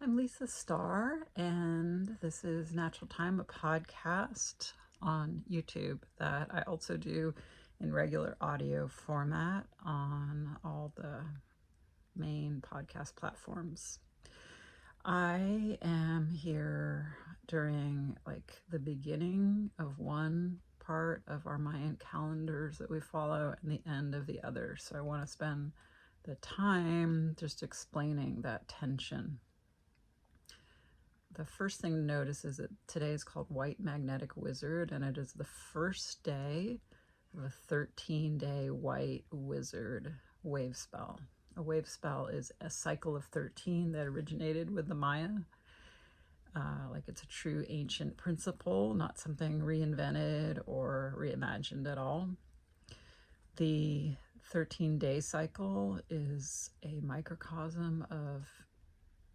I'm Lisa Starr, and this is Natural Time, a podcast on YouTube that I also do in regular audio format on all the main podcast platforms. I am here during the beginning of one part of our Mayan calendars that we follow and the end of the other. So I want to spend the time just explaining that tension. The first thing to notice is that today is called White Magnetic Wizard, and it is the first day of a 13-day White Wizard wave spell. A wave spell is a cycle of 13 that originated with the Maya. It's a true ancient principle, not something reinvented or reimagined at all. The 13-day cycle is a microcosm of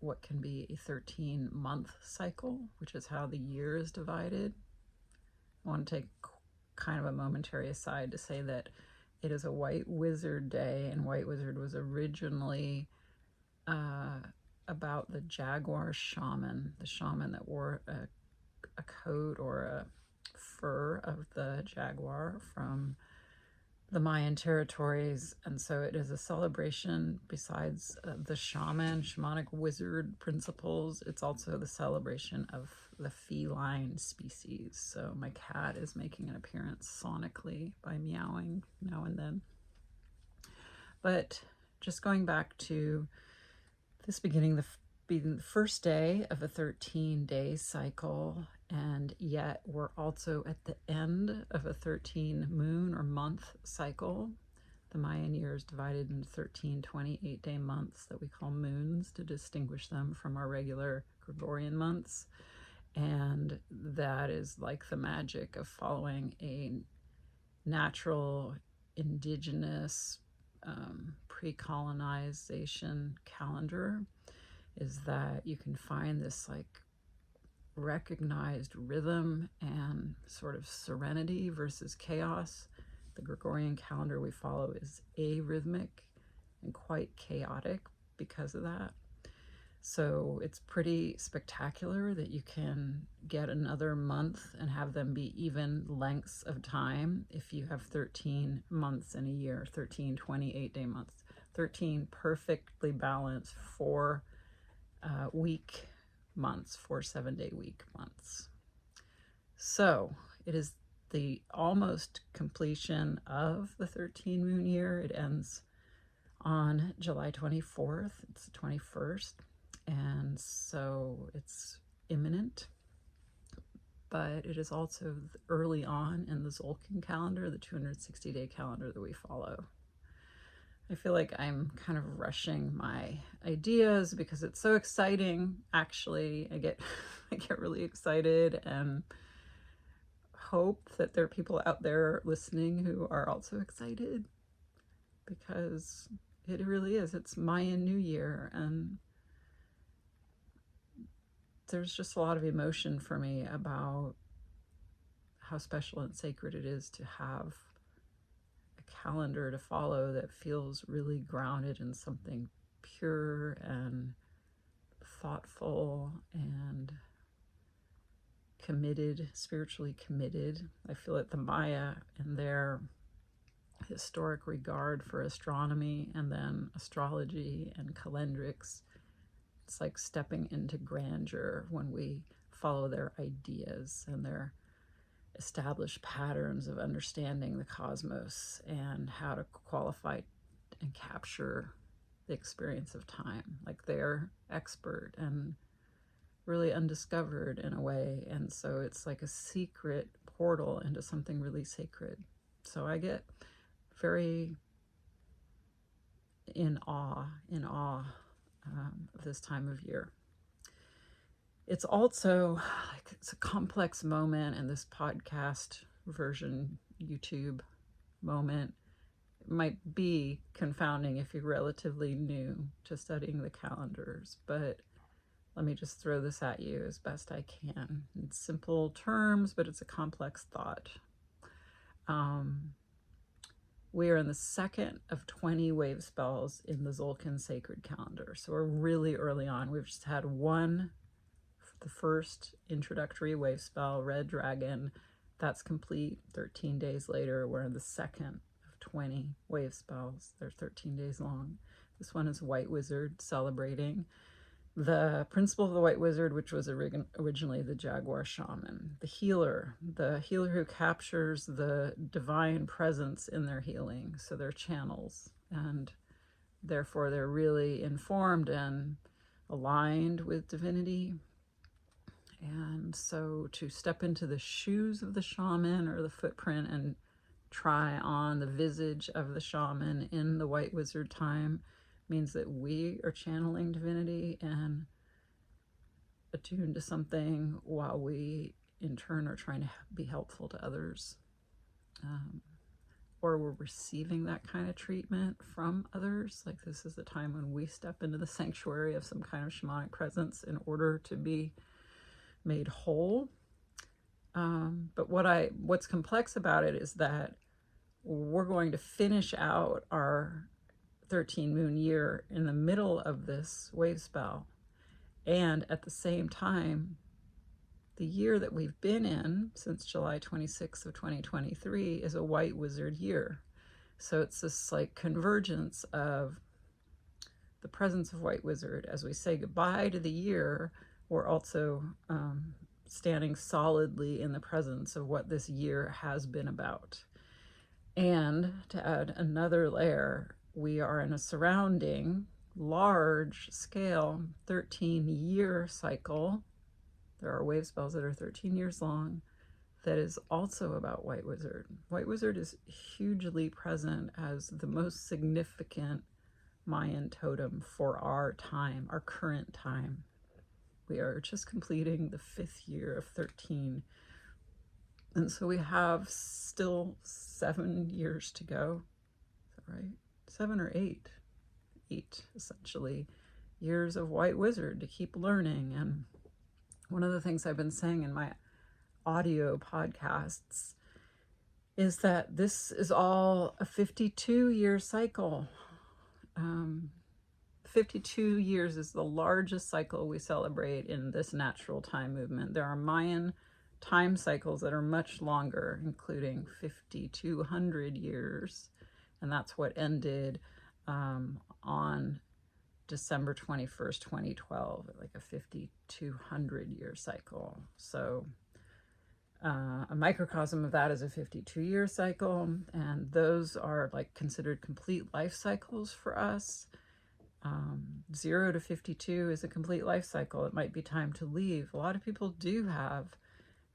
what can be a 13-month cycle, which is how the year is divided. I want to take kind of a momentary aside to say that it is a White Wizard Day, and White Wizard was originally about the jaguar shaman, the shaman that wore a coat or a fur of the jaguar from the Mayan territories. And so it is a celebration besides the shamanic wizard principles. It's also the celebration of the feline species. So my cat is making an appearance sonically by meowing now and then. But just going back to this being the first day of a 13-day cycle, and yet we're also at the end of a 13 moon or month cycle. The Mayan year is divided into 13 28-day months that we call moons to distinguish them from our regular Gregorian months. And that is like the magic of following a natural, indigenous, pre-colonization calendar, is that you can find this recognized rhythm and sort of serenity versus chaos. The Gregorian calendar we follow is arrhythmic and quite chaotic because of that. So it's pretty spectacular that you can get another month and have them be even lengths of time if you have 13 months in a year, 13 28-day months, 13 perfectly balanced 4-week months, 4 7-day week months. So it is the almost completion of the 13 moon year. It ends on July 24th. It's the 21st. And so it's imminent, but it is also early on in the Tzolk'in calendar, the 260-day calendar that we follow. I feel like I'm kind of rushing my ideas because it's so exciting. Actually, I get really excited and hope that there are people out there listening who are also excited, because it really is. It's Mayan New Year, and there's just a lot of emotion for me about how special and sacred it is to have calendar to follow that feels really grounded in something pure and thoughtful and committed, spiritually committed. I feel that the Maya and their historic regard for astronomy and then astrology and calendrics, it's like stepping into grandeur when we follow their ideas and their established patterns of understanding the cosmos and how to qualify and capture the experience of time. Like, they're expert and really undiscovered in a way, and so it's like a secret portal into something really sacred. So I get very in awe of this time of year. It's also it's a complex moment, and this podcast version, YouTube moment, might be confounding if you're relatively new to studying the calendars, but let me just throw this at you as best I can in simple terms, but it's a complex thought. We are in the second of 20 wave spells in the Zolkin sacred calendar. So we're really early on. We've just had one, the first introductory wave spell, Red Dragon. That's complete. 13 days later, we're in the second of 20 wave spells. They're 13 days long. This one is White Wizard, celebrating the principle of the White Wizard, which was originally the Jaguar Shaman, the healer who captures the divine presence in their healing. So they're channels, and therefore they're really informed and aligned with divinity. And so to step into the shoes of the shaman, or the footprint, and try on the visage of the shaman in the White Wizard time means that we are channeling divinity and attuned to something, while we in turn are trying to be helpful to others, or we're receiving that kind of treatment from others. Like, this is the time when we step into the sanctuary of some kind of shamanic presence in order to be made whole. But what's complex about it is that we're going to finish out our 13 moon year in the middle of this wave spell, and at the same time, the year that we've been in since July 26th of 2023 is a White Wizard year. So it's this like convergence of the presence of White Wizard. As we say goodbye to the year, we're also standing solidly in the presence of what this year has been about. And to add another layer, we are in a surrounding, large scale 13-year cycle. There are wave spells that are 13 years long that is also about White Wizard. White Wizard is hugely present as the most significant Mayan totem for our time, our current time. We are just completing the 5th year of 13. And so we have still 7 years to go. Is that right? 7 or 8? 8, essentially, years of White Wizard to keep learning. And one of the things I've been saying in my audio podcasts is that this is all a 52-year cycle. 52 years is the largest cycle we celebrate in this natural time movement. There are Mayan time cycles that are much longer, including 5,200 years, and that's what ended on December 21st, 2012, like a 5,200-year cycle. So a microcosm of that is a 52-year cycle, and those are like considered complete life cycles for us. 0 to 52 is a complete life cycle. It might be time to leave. A lot of people do have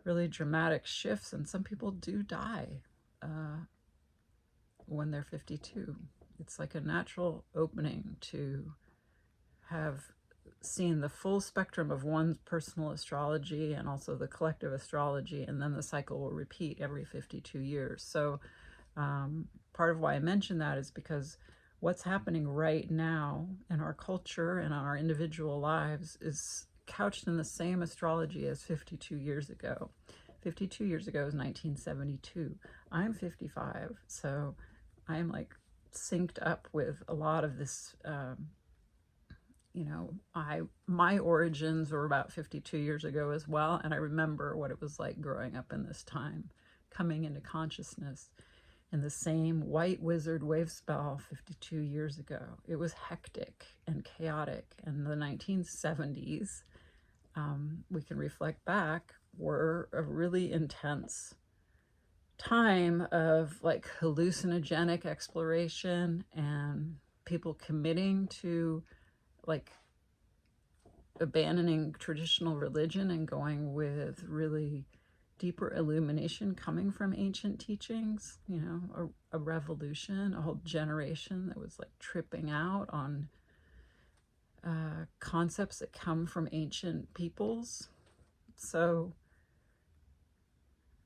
really dramatic shifts, and some people do die when they're 52. It's like a natural opening to have seen the full spectrum of one's personal astrology and also the collective astrology, and then the cycle will repeat every 52 years. So part of why I mention that is because what's happening right now in our culture and our individual lives is couched in the same astrology as 52 years ago. 52 years ago is 1972. I'm 55, so I'm like synced up with a lot of this. My origins were about 52 years ago as well, and I remember what it was like growing up in this time, coming into consciousness in the same White Wizard wave spell 52 years ago. It was hectic and chaotic. And the 1970s, we can reflect back, were a really intense time of like hallucinogenic exploration and people committing to like abandoning traditional religion and going with really deeper illumination coming from ancient teachings, a revolution, a whole generation that was like tripping out on concepts that come from ancient peoples. So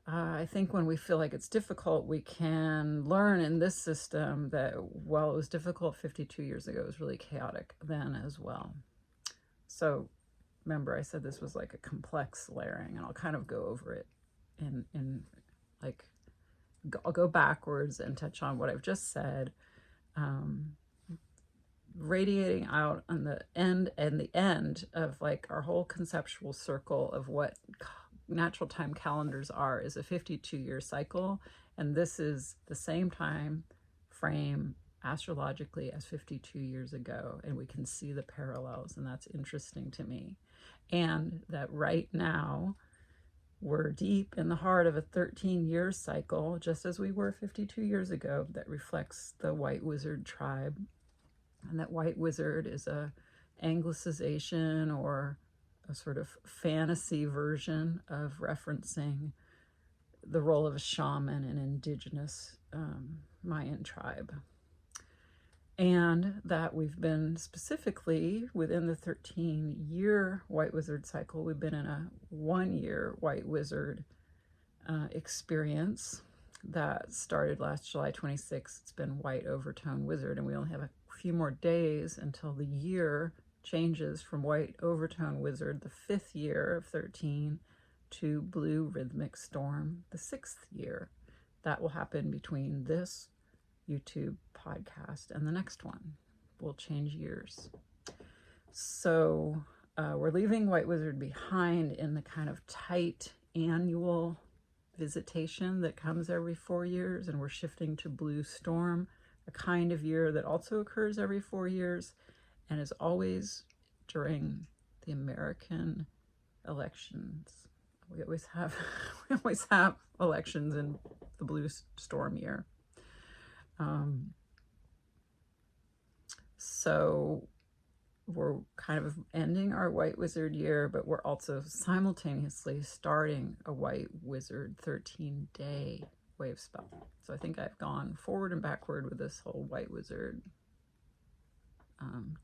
I think when we feel like it's difficult, we can learn in this system that while it was difficult 52 years ago, it was really chaotic then as well. So remember, I said this was like a complex layering, and I'll kind of go over it in like I'll go backwards and touch on what I've just said. Radiating out on the end of like our whole conceptual circle of what natural time calendars are is a 52-year cycle, and this is the same time frame astrologically as 52 years ago, and we can see the parallels, and that's interesting to me. And that right now we're deep in the heart of a 13-year cycle, just as we were 52 years ago, that reflects the white wizard tribe. And that white wizard is a anglicization or a sort of fantasy version of referencing the role of a shaman in indigenous Mayan tribe. And that we've been specifically within the 13-year white wizard cycle, we've been in a 1-year white wizard experience that started last July 26th. It's been white overtone wizard, and we only have a few more days until the year changes from white overtone wizard, the 5th year of 13, to blue rhythmic storm, the 6th year. That will happen between this YouTube podcast and the next one. We'll change years. So we're leaving white wizard behind in the kind of tight annual visitation that comes every 4 years, and we're shifting to blue storm, a kind of year that also occurs every 4 years and is always during the American elections. We always have elections in the blue storm year. So we're kind of ending our white wizard year, but we're also simultaneously starting a white wizard 13-day wave spell. So I think I've gone forward and backward with this whole white wizard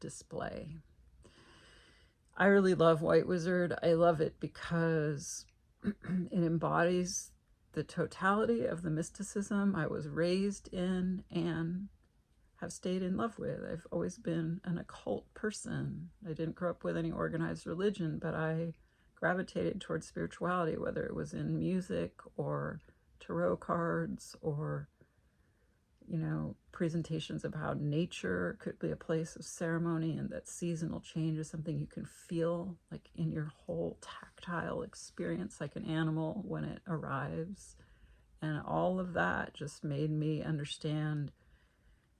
display. I really love white wizard. I love it because it embodies the totality of the mysticism I was raised in and have stayed in love with. I've always been an occult person. I didn't grow up with any organized religion, but I gravitated towards spirituality, whether it was in music or tarot cards or, presentations of how nature could be a place of ceremony, and that seasonal change is something you can feel like in your whole tactile experience, like an animal when it arrives. And all of that just made me understand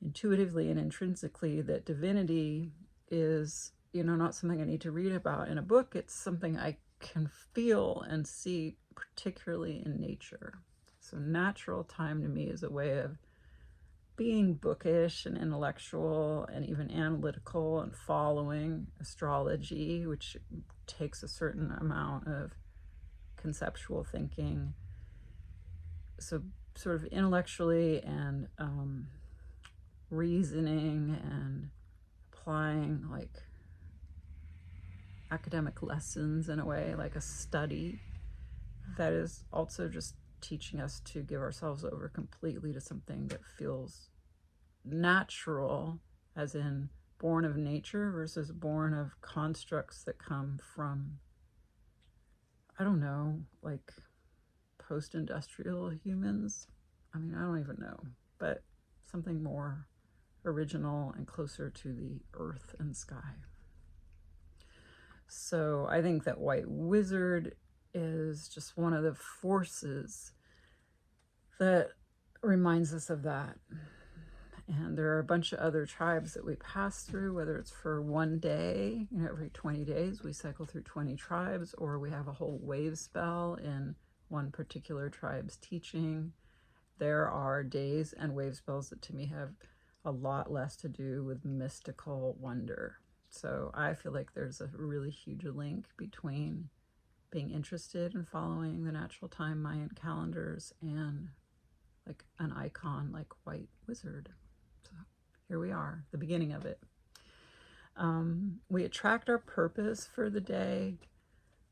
intuitively and intrinsically that divinity is, not something I need to read about in a book. It's something I can feel and see, particularly in nature. So natural time to me is a way of being bookish and intellectual and even analytical and following astrology, which takes a certain amount of conceptual thinking. So sort of intellectually and reasoning and applying like academic lessons in a way, like a study that is also just teaching us to give ourselves over completely to something that feels natural, as in born of nature versus born of constructs that come from, I don't know, like post-industrial humans. I don't even know, but something more original and closer to the earth and sky. So I think that white wizard is just one of the forces that reminds us of that. And there are a bunch of other tribes that we pass through, whether it's for one day, every 20 days we cycle through 20 tribes, or we have a whole wave spell in one particular tribe's teaching. There are days and wave spells that to me have a lot less to do with mystical wonder. So I feel like there's a really huge link between being interested in following the natural time Mayan calendars and like an icon like white wizard. So here we are, the beginning of it. We attract our purpose for the day,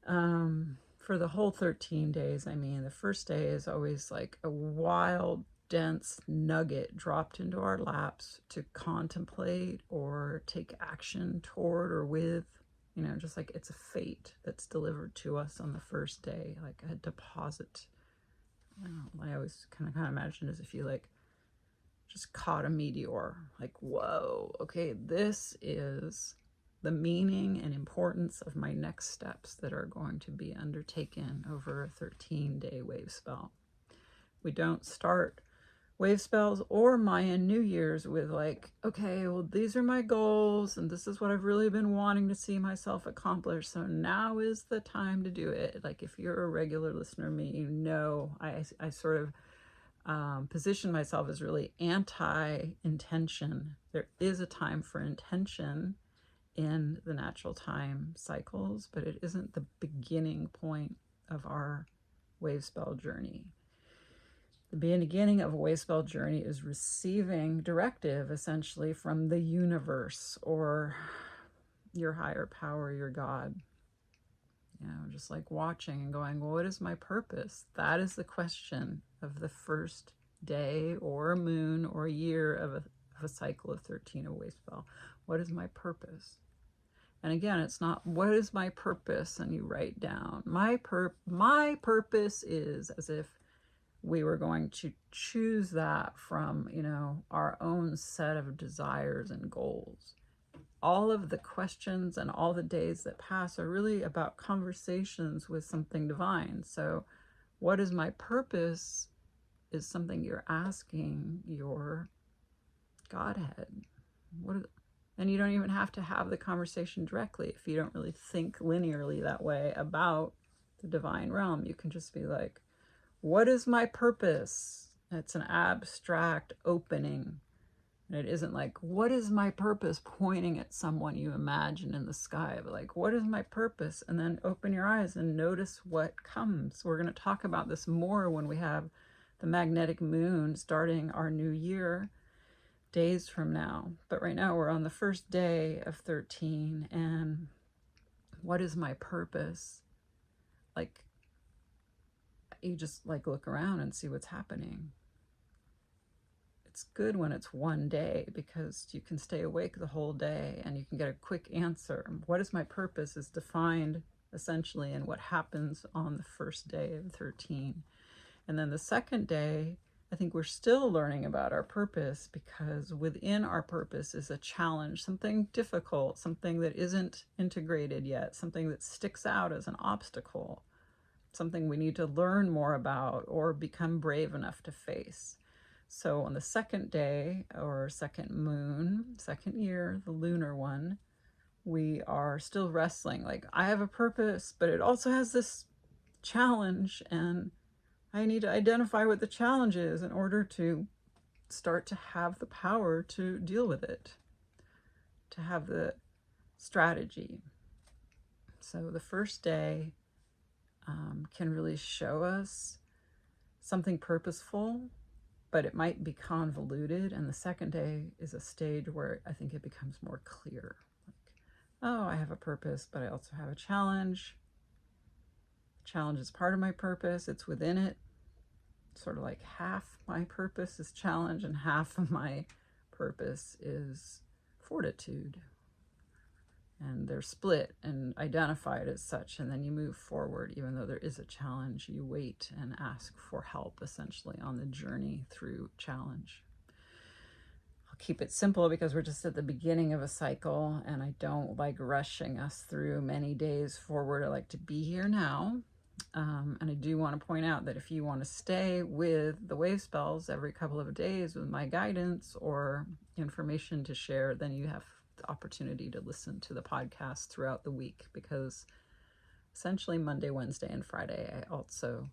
for the whole 13 days. The first day is always like a wild, dense nugget dropped into our laps to contemplate or take action toward or with, just like it's a fate that's delivered to us on the first day, like a deposit I always kind of imagine as if you like just caught a meteor, like, whoa, okay, this is the meaning and importance of my next steps that are going to be undertaken over a 13-day wave spell. We don't start wave spells or Mayan New Year's with like, okay, well, these are my goals and this is what I've really been wanting to see myself accomplish. So now is the time to do it. Like if you're a regular listener to me, you know, I sort of position myself as really anti-intention. There is a time for intention in the natural time cycles, but it isn't the beginning point of our wave spell journey. The beginning of a wave spell journey is receiving directive essentially from the universe or your higher power, your God. Just like watching and going, well, what is my purpose? That is the question of the first day or moon or year of a cycle of 13 of wave spell. What is my purpose? And again, it's not what is my purpose and you write down my purpose is, as if we were going to choose that from, our own set of desires and goals. All of the questions and all the days that pass are really about conversations with something divine. So what is my purpose is something you're asking your Godhead. And you don't even have to have the conversation directly if you don't really think linearly that way about the divine realm. You can just be like, what is my purpose? It's an abstract opening. And it isn't like, what is my purpose, pointing at someone you imagine in the sky, but like, what is my purpose? And then open your eyes and notice what comes. We're going to talk about this more when we have the magnetic moon starting our new year days from now. But right now we're on the first day of 13. And what is my purpose? Like, you just like look around and see what's happening. It's good when it's one day because you can stay awake the whole day and you can get a quick answer. What is my purpose is defined essentially in what happens on the first day of 13. And then the second day, I think we're still learning about our purpose because within our purpose is a challenge, something difficult, something that isn't integrated yet, something that sticks out as an obstacle, something we need to learn more about or become brave enough to face. So on the second day or second moon, second year, the lunar one, we are still wrestling. Like, I have a purpose, but it also has this challenge, and I need to identify what the challenge is in order to start to have the power to deal with it, to have the strategy. So the first day can really show us something purposeful, but it might be convoluted. And the second day is a stage where I think it becomes more clear. Like, oh, I have a purpose, but I also have a challenge. The challenge is part of my purpose. It's within it. Sort of like half my purpose is challenge and half of my purpose is fortitude. And they're split and identified as such, and then you move forward. Even though there is a challenge, you wait and ask for help essentially on the journey through challenge. I'll keep it simple because we're just at the beginning of a cycle and I don't like rushing us through many days forward. I like to be here now. And I do want to point out that if you want to stay with the wave spells every couple of days with my guidance or information to share, then you have the opportunity to listen to the podcast throughout the week, because essentially Monday, Wednesday, and Friday I also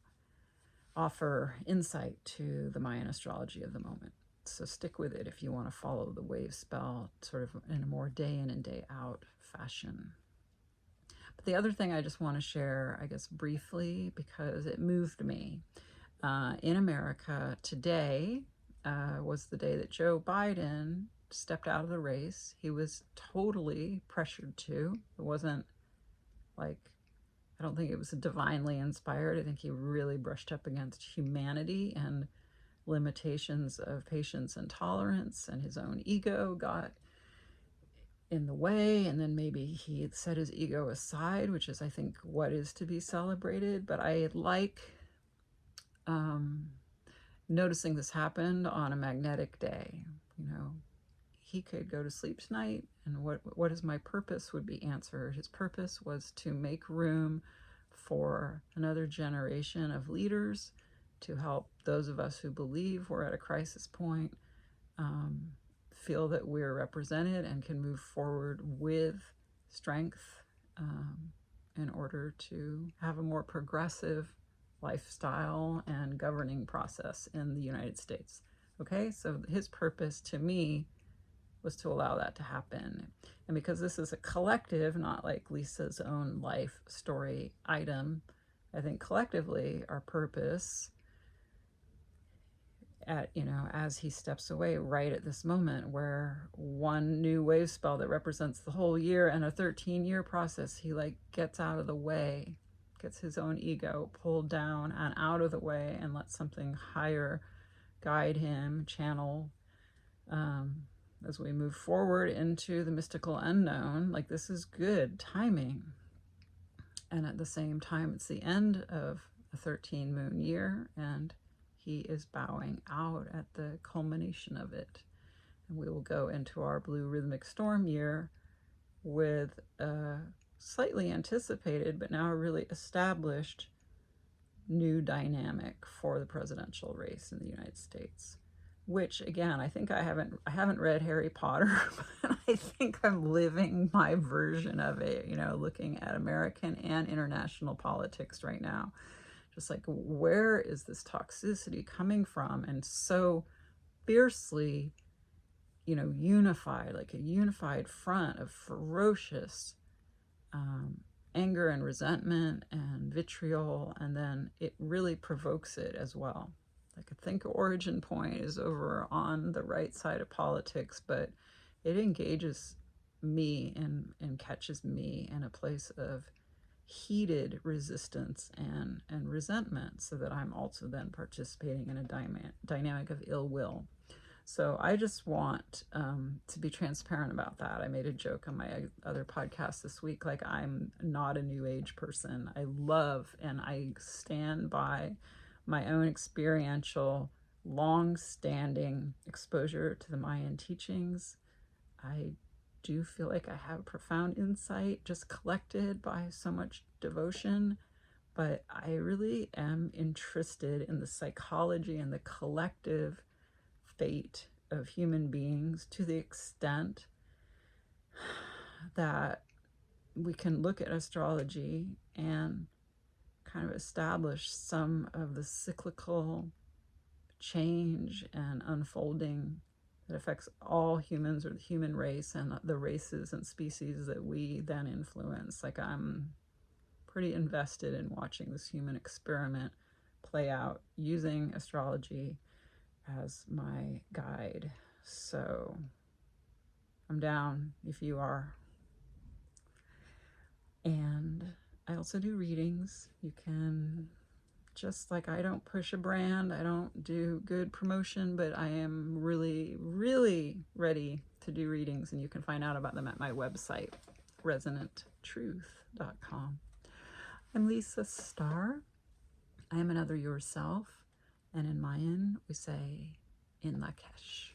offer insight to the Mayan astrology of the moment. So stick with it if you want to follow the wave spell sort of in a more day in and day out fashion. But the other thing I just want to share, I guess briefly, because it moved me, in America today was the day that Joe Biden stepped out of the race. He was totally pressured to. It wasn't like, I don't think it was divinely inspired. I think he really brushed up against humanity and limitations of patience and tolerance, and his own ego got in the way, and then maybe he had set his ego aside, which is, I think, what is to be celebrated. But I like noticing this happened on a magnetic day. You know, he could go to sleep tonight, and what is my purpose would be answered. His purpose was to make room for another generation of leaders to help those of us who believe we're at a crisis point feel that we're represented and can move forward with strength in order to have a more progressive lifestyle and governing process in the United States. Okay, so his purpose to me was to allow that to happen. And because this is a collective, not like Lisa's own life story item, I think collectively our purpose at, you know, as he steps away right at this moment, where one new wave spell that represents the whole year and a 13-year process, he like gets out of the way, gets his own ego pulled down and out of the way, and lets something higher guide him, channel, as we move forward into the mystical unknown. Like, this is good timing. And at the same time, it's the end of a 13 moon year, and he is bowing out at the culmination of it. And we will go into our blue rhythmic storm year with a slightly anticipated, but now really established new dynamic for the presidential race in the United States. Which, again, I think I haven't read Harry Potter, but I think I'm living my version of it, you know, looking at American and international politics right now. Just like, where is this toxicity coming from? And so fiercely, you know, unified, like a unified front of ferocious anger and resentment and vitriol, and then it really provokes it as well. Like, I think origin point is over on the right side of politics, but it engages me and catches me in a place of heated resistance and resentment, so that I'm also then participating in a dynamic of ill will. So I just want to be transparent about that. I made a joke on my other podcast this week, like, I'm not a new age person. I love and I stand by my own experiential, long-standing exposure to the Mayan teachings. I do feel like I have profound insight just collected by so much devotion, but I really am interested in the psychology and the collective fate of human beings, to the extent that we can look at astrology and kind of establish some of the cyclical change and unfolding that affects all humans, or the human race and the races and species that we then influence. Like, I'm pretty invested in watching this human experiment play out using astrology as my guide. So I'm down if you are. And I also do readings. You can, just like, I don't push a brand, I don't do good promotion, but I am really, really ready to do readings, and you can find out about them at my website, resonanttruth.com. I'm Lisa Starr. I am another yourself, and in Mayan we say, in Lakesh.